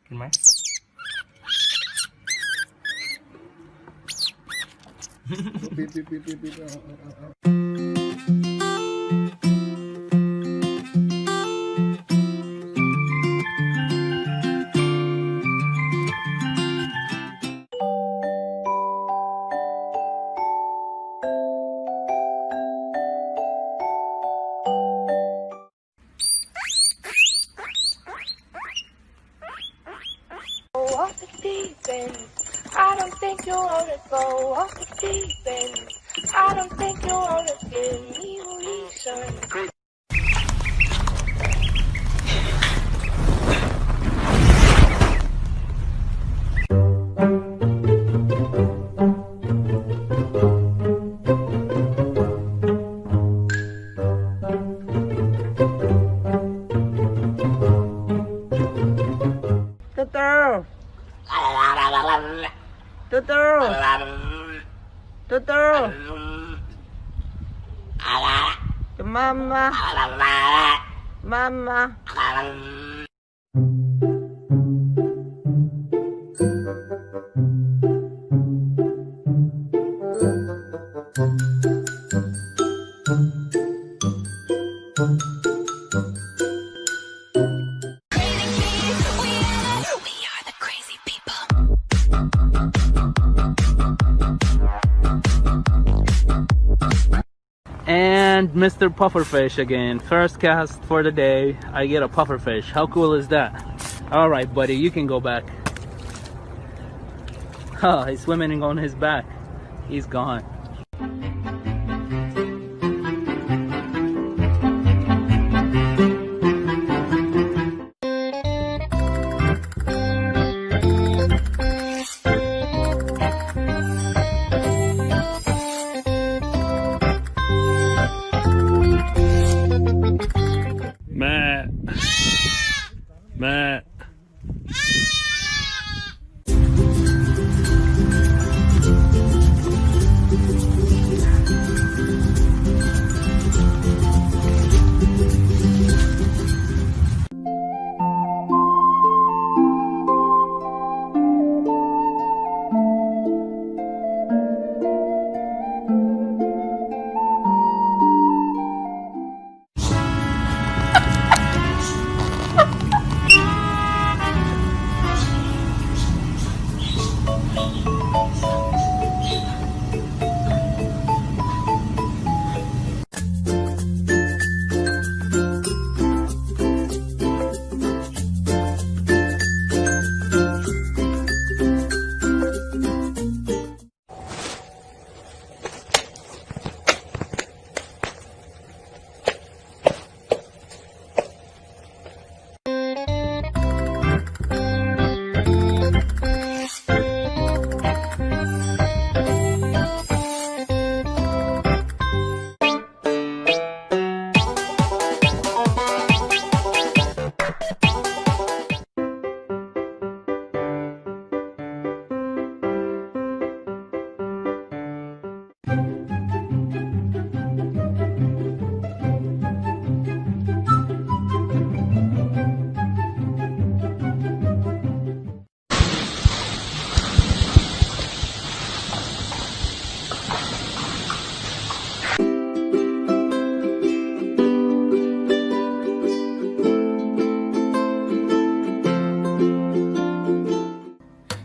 กินไหมOff the deep end. I don't think you wanna go off the deep end. I don't think you wanna give me a reason. Mama. Mama. And Mr. Pufferfish again. First cast for the day. I get a pufferfish. How cool is that? All right, buddy, you can go back. Oh, he's swimming on his back. He's gone. Matt. Matt.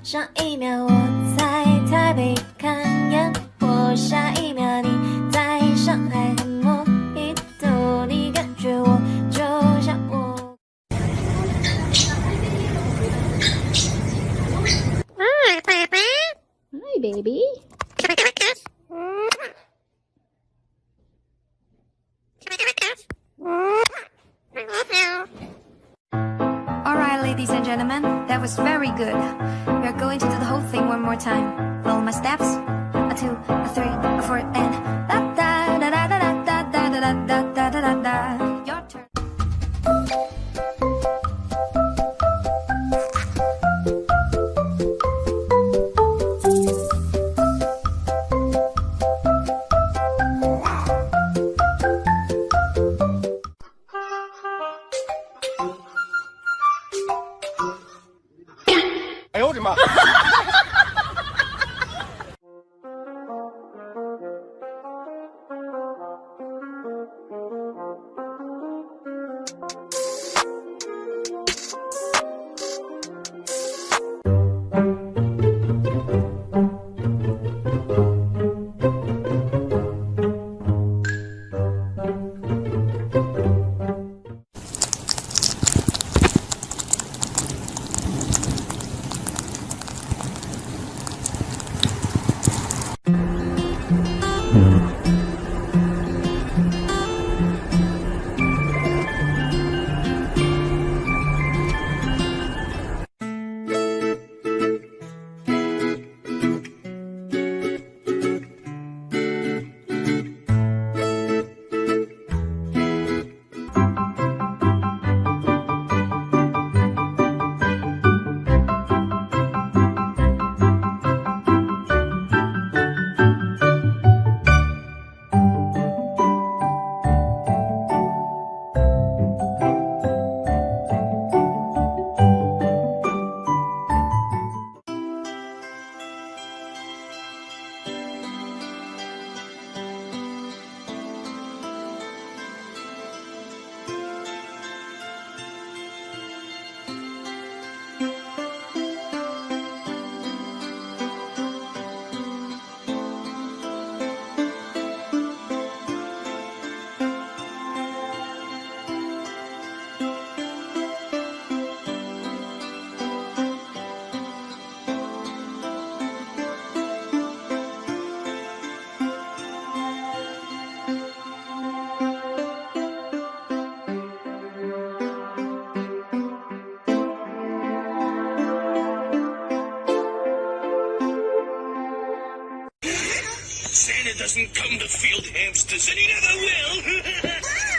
上一秒我在台北看烟火，下一秒你在上海喝莫吉托，你感觉我就像我。Hi, baby. Hi, baby. Alright, ladies and gentlemen, that was very good. We are going to do the whole thing one more time. Follow my steps. A 2, a 3, a 4, and da da da da da da da da da da da da da. Your turn. Santa doesn't come to field hamsters, and he never will.